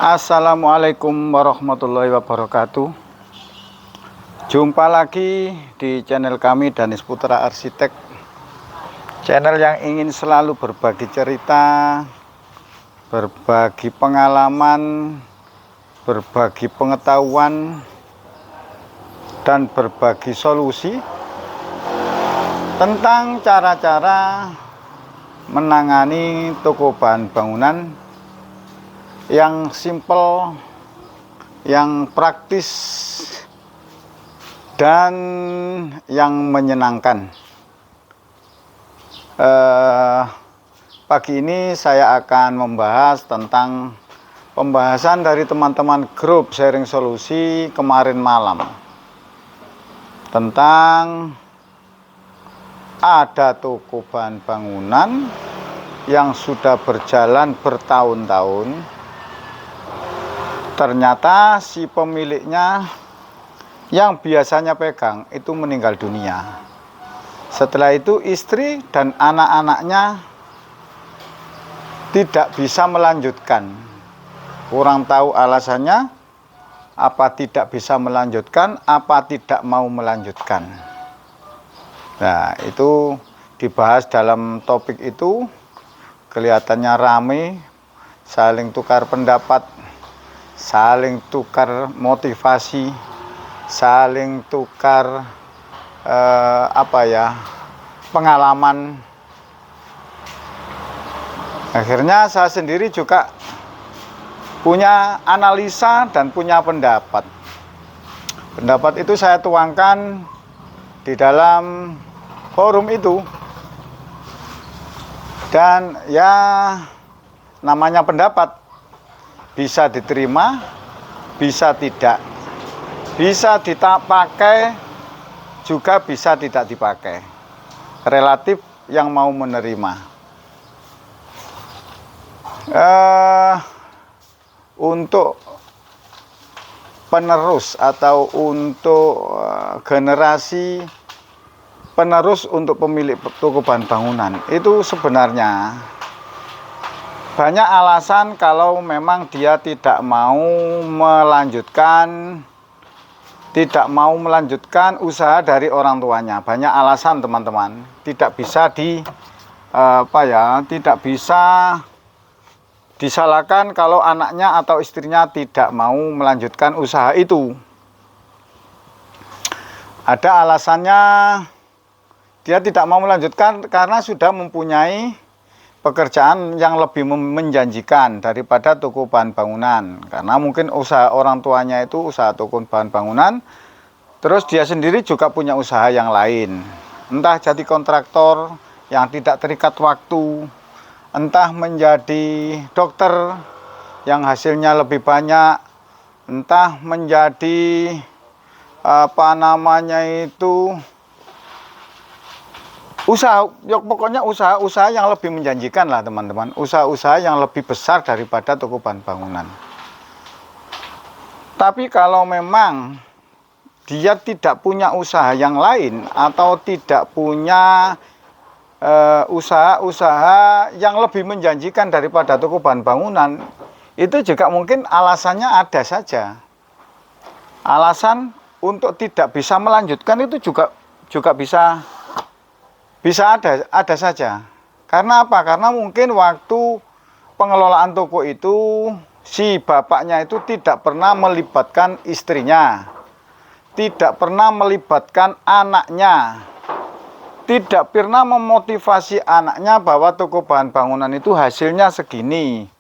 Assalamualaikum warahmatullahi wabarakatuh. Jumpa lagi di channel kami, Danis Putra Arsitek. Channel yang ingin selalu berbagi cerita, berbagi pengalaman, berbagi pengetahuan, dan berbagi solusi tentang cara-cara menangani toko bahan bangunan yang simple, yang praktis, dan yang menyenangkan. Pagi ini saya akan membahas tentang pembahasan dari teman-teman grup sharing solusi kemarin malam, tentang ada toko bahan bangunan yang sudah berjalan bertahun-tahun. Ternyata si pemiliknya yang biasanya pegang itu meninggal dunia. Setelah itu istri dan anak-anaknya tidak bisa melanjutkan. Kurang tahu alasannya, apa tidak bisa melanjutkan, apa tidak mau melanjutkan. Nah, itu dibahas dalam topik itu. Kelihatannya ramai, saling tukar pendapat, saling tukar motivasi, saling tukar pengalaman. Akhirnya saya sendiri juga punya analisa dan punya pendapat. Pendapat itu saya tuangkan di dalam forum itu. Dan ya, namanya pendapat, bisa diterima, bisa tidak, bisa dipakai, juga bisa tidak dipakai. Relatif yang mau menerima. Untuk penerus atau untuk generasi penerus untuk pemilik toko bahan bangunan, itu sebenarnya banyak alasan kalau memang dia tidak mau melanjutkan usaha dari orang tuanya. Banyak alasan, teman-teman. Tidak bisa tidak bisa disalahkan kalau anaknya atau istrinya tidak mau melanjutkan usaha itu. Ada alasannya, dia tidak mau melanjutkan karena sudah mempunyai pekerjaan yang lebih menjanjikan daripada toko bahan bangunan. Karena mungkin usaha orang tuanya itu usaha toko bahan bangunan, terus dia sendiri juga punya usaha yang lain. Entah jadi kontraktor yang tidak terikat waktu, entah menjadi dokter yang hasilnya lebih banyak, entah menjadi pokoknya usaha-usaha yang lebih menjanjikan lah, teman-teman. Usaha-usaha yang lebih besar daripada toko bahan bangunan. Tapi kalau memang dia tidak punya usaha yang lain, atau tidak punya usaha-usaha yang lebih menjanjikan daripada toko bahan bangunan, itu juga mungkin alasannya ada saja. Alasan untuk tidak bisa melanjutkan itu juga bisa ada saja. Karena apa? Karena mungkin waktu pengelolaan toko itu si bapaknya itu tidak pernah melibatkan istrinya, tidak pernah melibatkan anaknya, tidak pernah memotivasi anaknya bahwa toko bahan bangunan itu hasilnya segini,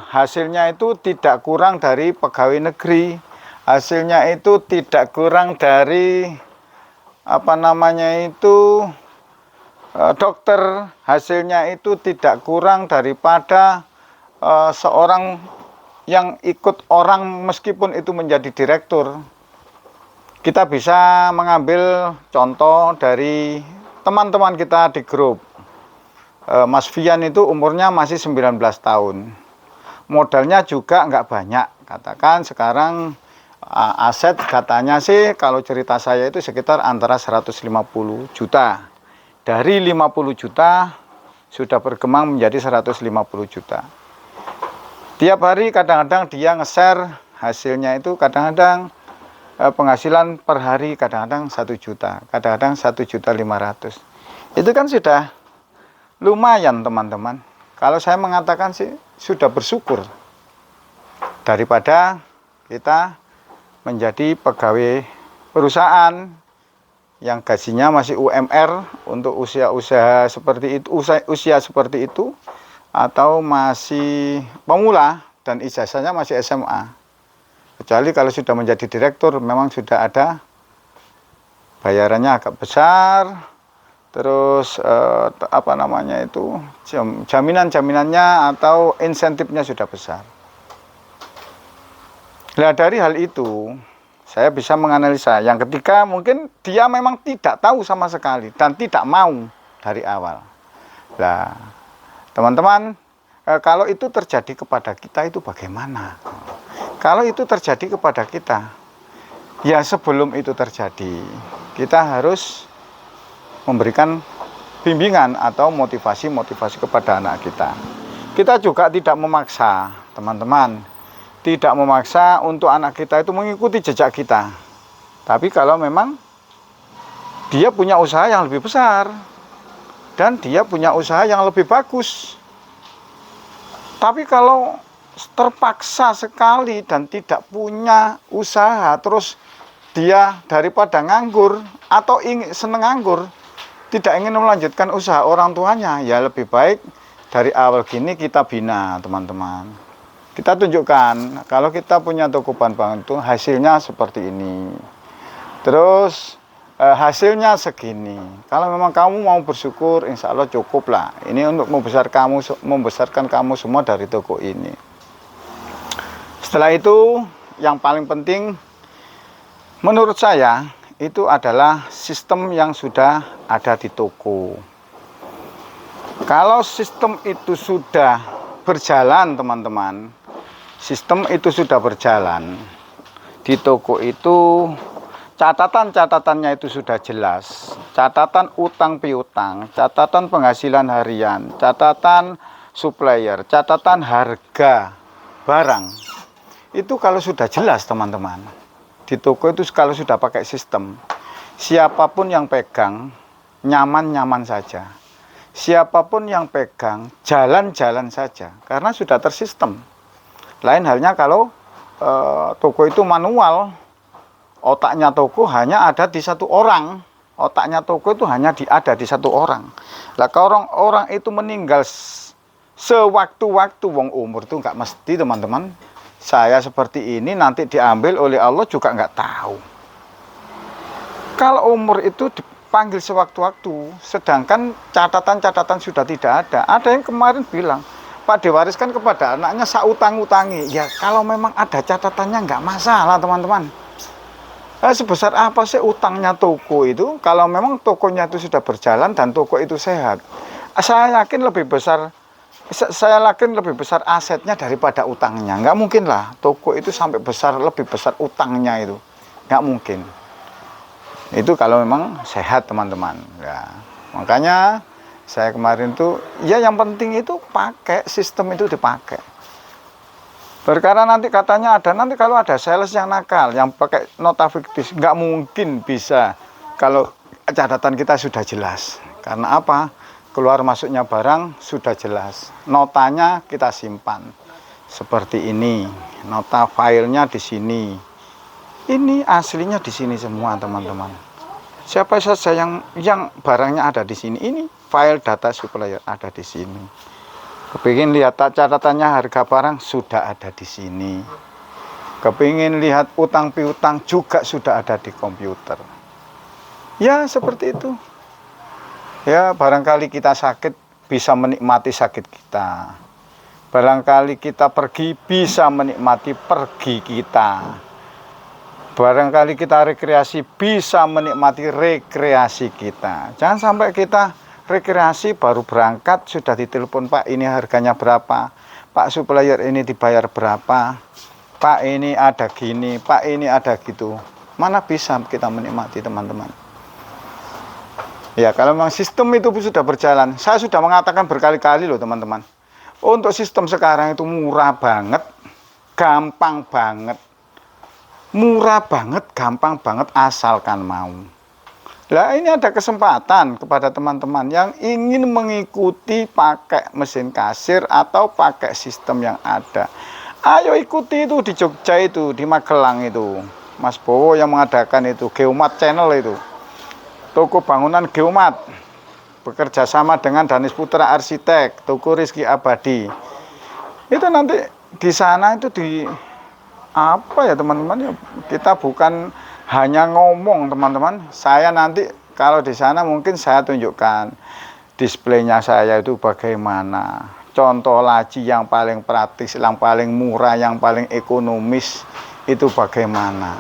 hasilnya itu tidak kurang dari pegawai negeri, hasilnya itu tidak kurang dari dokter, hasilnya itu tidak kurang daripada seorang yang ikut orang meskipun itu menjadi direktur. Kita bisa mengambil contoh dari teman-teman kita di grup. Mas Fian itu umurnya masih 19 tahun. Modalnya juga nggak banyak. Katakan sekarang aset katanya sih, kalau cerita saya itu sekitar antara 150 juta. Dari 50 juta sudah berkembang menjadi 150 juta. Tiap hari kadang-kadang dia nge-share hasilnya itu kadang-kadang penghasilan per hari kadang-kadang 1 juta, kadang-kadang 1.500.000. Itu kan sudah lumayan teman-teman. Kalau saya mengatakan sih sudah bersyukur daripada kita menjadi pegawai perusahaan yang gajinya masih UMR untuk usia seperti itu, usia seperti itu, atau masih pemula dan ijazahnya masih SMA. Kecuali kalau sudah menjadi direktur memang sudah ada bayarannya agak besar, terus apa namanya itu, jaminan-jaminannya atau insentifnya sudah besar. Nah, dari hal itu saya bisa menganalisa. Yang ketiga, mungkin dia memang tidak tahu sama sekali dan tidak mau dari awal. Nah, teman-teman, kalau itu terjadi kepada kita itu bagaimana? Kalau itu terjadi kepada kita, ya sebelum itu terjadi, kita harus memberikan bimbingan atau motivasi-motivasi kepada anak kita. Kita juga tidak memaksa, teman-teman. Tidak memaksa untuk anak kita itu mengikuti jejak kita. Tapi kalau memang dia punya usaha yang lebih besar dan dia punya usaha yang lebih bagus. Tapi kalau terpaksa sekali dan tidak punya usaha, terus dia daripada nganggur atau seneng nganggur, tidak ingin melanjutkan usaha orang tuanya, ya lebih baik dari awal gini kita bina, teman-teman. Kita tunjukkan kalau kita punya toko bahan pangan itu hasilnya seperti ini. Terus hasilnya segini. Kalau memang kamu mau bersyukur, insya Allah cukup lah. Ini untuk membesarkan kamu semua dari toko ini. Setelah itu yang paling penting menurut saya itu adalah sistem yang sudah ada di toko. Kalau sistem itu sudah berjalan, teman-teman, sistem itu sudah berjalan di toko itu, catatan-catatannya itu sudah jelas, catatan utang piutang, catatan penghasilan harian, catatan supplier, catatan harga barang. Itu kalau sudah jelas, teman-teman, di toko itu kalau sudah pakai sistem, siapapun yang pegang nyaman-nyaman saja, siapapun yang pegang jalan-jalan saja, karena sudah tersistem. Lain halnya kalau toko itu manual, otaknya toko hanya ada di satu orang, otaknya toko itu hanya ada di satu orang. Lah kalau orang itu meninggal sewaktu-waktu, wong umur itu nggak mesti, teman-teman. Saya seperti ini nanti diambil oleh Allah juga nggak tahu. Kalau umur itu dipanggil sewaktu-waktu, sedangkan catatan-catatan sudah tidak ada. Ada yang kemarin bilang, Pak, diwariskan kepada anaknya sautang-utangi. Ya kalau memang ada catatannya nggak masalah, teman-teman. Sebesar apa sih utangnya toko itu? Kalau memang tokonya itu sudah berjalan dan toko itu sehat, saya yakin lebih besar asetnya daripada utangnya. Nggak mungkin lah toko itu sampai lebih besar utangnya itu. Nggak mungkin. Itu kalau memang sehat, teman-teman. Ya, makanya saya kemarin tuh, ya yang penting itu pakai sistem itu dipakai. Perkara nanti katanya nanti kalau ada sales yang nakal, yang pakai nota fiktif, nggak mungkin bisa kalau catatan kita sudah jelas. Karena apa? Keluar masuknya barang sudah jelas. Notanya kita simpan. Seperti ini. Nota filenya di sini. Ini aslinya di sini semua, teman-teman. Siapa saja yang barangnya ada di sini, ini file data supplier ada di sini. Kepingin lihat catatannya harga barang sudah ada di sini. Kepingin lihat utang piutang juga sudah ada di komputer. Ya seperti itu. Ya barangkali kita sakit bisa menikmati sakit kita. Barangkali kita pergi bisa menikmati pergi kita. Barangkali kita rekreasi bisa menikmati rekreasi kita. Jangan sampai kita rekreasi baru berangkat sudah ditelepon, Pak ini harganya berapa, Pak supplier ini dibayar berapa, Pak ini ada gini, Pak ini ada gitu. Mana bisa kita menikmati, teman-teman. Ya kalau memang sistem itu sudah berjalan, saya sudah mengatakan berkali-kali loh, teman-teman. Untuk sistem sekarang itu murah banget, gampang banget. Murah banget, gampang banget, asalkan mau. Nah, ini ada kesempatan kepada teman-teman yang ingin mengikuti pakai mesin kasir atau pakai sistem yang ada. Ayo ikuti itu di Jogja itu, di Magelang itu. Mas Bowo yang mengadakan itu, Geomat Channel itu. Toko bangunan Geomat. Bekerja sama dengan Danis Putra Arsitek, Toko Rizky Abadi. Itu nanti di sana itu di apa ya teman-teman, ya kita bukan hanya ngomong teman-teman. Saya nanti kalau di sana mungkin saya tunjukkan displaynya saya itu bagaimana, contoh laci yang paling praktis, yang paling murah, yang paling ekonomis itu bagaimana,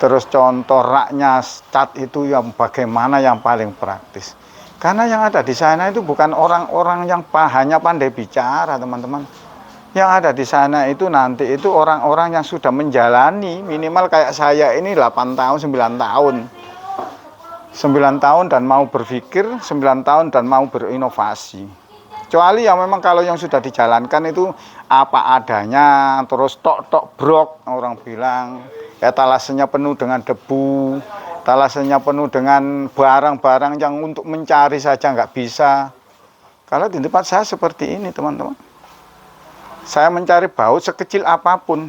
terus contoh raknya cat itu yang bagaimana yang paling praktis. Karena yang ada di sana itu bukan orang-orang yang hanya pandai bicara teman-teman. Yang ada di sana itu nanti itu orang-orang yang sudah menjalani, minimal kayak saya ini 8 tahun, 9 tahun. 9 tahun dan mau berpikir, 9 tahun dan mau berinovasi. Kecuali yang memang kalau yang sudah dijalankan itu apa adanya, terus tok-tok brok, orang bilang, etalasenya penuh dengan debu, etalasenya penuh dengan barang-barang yang untuk mencari saja nggak bisa. Kalau di tempat saya seperti ini teman-teman. Saya mencari baut sekecil apapun.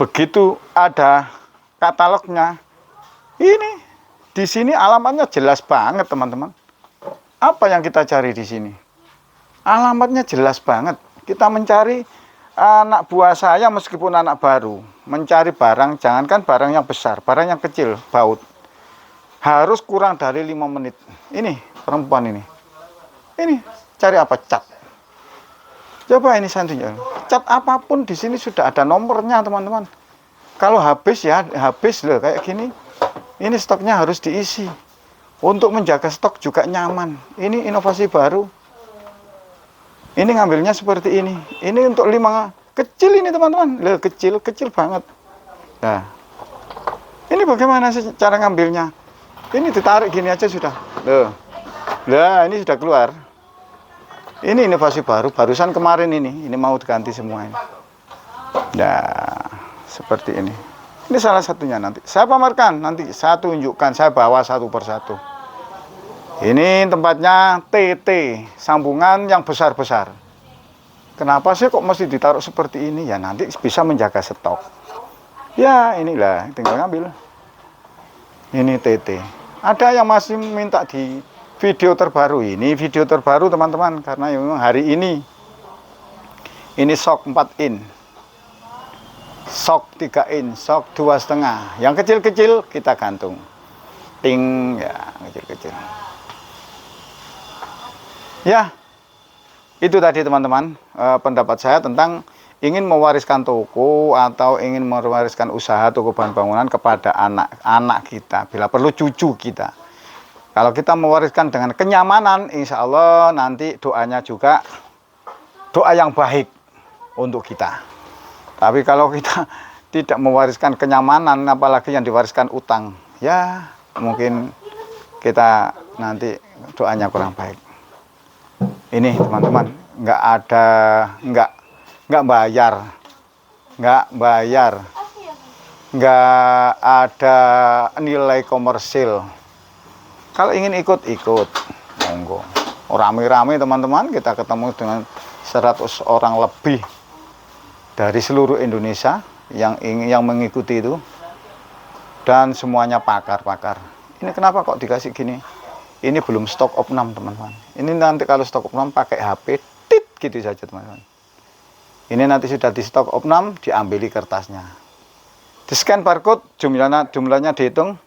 Begitu ada katalognya. Ini di sini alamatnya jelas banget, teman-teman. Apa yang kita cari di sini? Alamatnya jelas banget. Kita mencari anak buah saya meskipun anak baru, mencari barang, jangankan barang yang besar, barang yang kecil, baut. Harus kurang dari 5 menit. Ini perempuan ini. Ini cari apa? Cat. Coba ini saya tunjukkan. Cat apapun di sini sudah ada nomornya, teman-teman. Kalau habis ya habis loh kayak gini. Ini stoknya harus diisi. Untuk menjaga stok juga nyaman. Ini inovasi baru. Ini ngambilnya seperti ini. Ini untuk 5 kecil ini, teman-teman. Loh, kecil banget. Nah. Ini bagaimana sih cara ngambilnya? Ini ditarik gini aja sudah. Loh. Lah, ini sudah keluar. Ini inovasi baru, barusan kemarin ini mau diganti semua ini. Nah, seperti ini. Ini salah satunya nanti. Saya pamerkan, nanti saya tunjukkan, saya bawa satu persatu. Ini tempatnya TT, sambungan yang besar-besar. Kenapa sih kok mesti ditaruh seperti ini? Ya nanti bisa menjaga stok. Ya inilah, tinggal ngambil. Ini TT. Ada yang masih minta di video terbaru. Ini video terbaru teman-teman, karena memang hari ini shock 4 in, shock 3 in, shock 2,5. Yang kecil-kecil kita gantung ting ya, kecil-kecil ya. Itu tadi teman-teman pendapat saya tentang ingin mewariskan toko atau ingin mewariskan usaha toko bahan bangunan kepada anak-anak kita, bila perlu cucu kita. Kalau kita mewariskan dengan kenyamanan, insya Allah nanti doanya juga doa yang baik untuk kita. Tapi kalau kita tidak mewariskan kenyamanan, apalagi yang diwariskan utang, ya mungkin kita nanti doanya kurang baik. Ini teman-teman, nggak bayar, nggak ada nilai komersil. Kalau ingin ikut, monggo. Rame-rame teman-teman, kita ketemu dengan 100 orang lebih dari seluruh Indonesia yang mengikuti itu. Dan semuanya pakar-pakar. Ini kenapa kok dikasih gini? Ini belum stok opnam teman-teman. Ini nanti kalau stok opnam pakai HP, tit gitu saja teman-teman. Ini nanti sudah di stok opnam, diambili kertasnya. Di scan barcode, jumlahnya dihitung.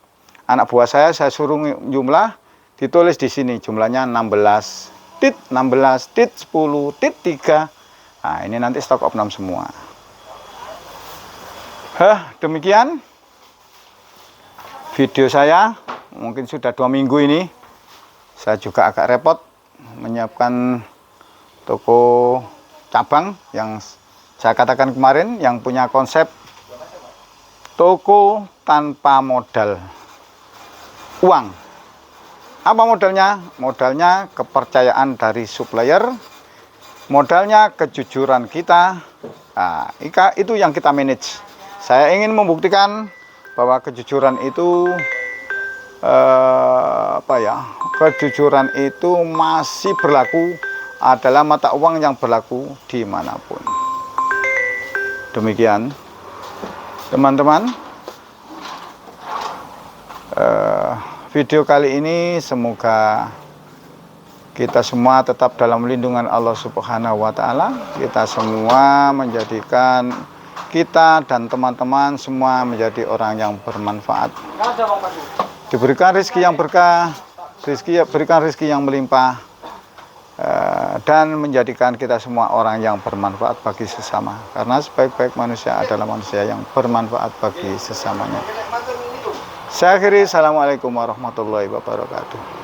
Anak buah saya suruh jumlah, ditulis di sini jumlahnya 16 tit 10 tit 3. Nah, ini nanti stok opnam semua. Demikian video saya. Mungkin sudah 2 minggu ini. Saya juga agak repot menyiapkan toko cabang yang saya katakan kemarin, yang punya konsep toko tanpa modal uang. Apa modalnya? Modalnya kepercayaan dari supplier, Modalnya kejujuran kita. Nah, itu yang kita manage. Saya ingin membuktikan bahwa kejujuran itu kejujuran itu masih berlaku, adalah mata uang yang berlaku dimanapun. Demikian, teman-teman, video kali ini semoga kita semua tetap dalam lindungan Allah Subhanahu wa Ta'ala. Kita semua menjadikan kita dan teman-teman semua menjadi orang yang bermanfaat. Diberikan rezeki yang berkah, berikan rezeki yang melimpah, dan menjadikan kita semua orang yang bermanfaat bagi sesama. Karena sebaik-baik manusia adalah manusia yang bermanfaat bagi sesamanya. Saya akhiri, assalamualaikum warahmatullahi wabarakatuh.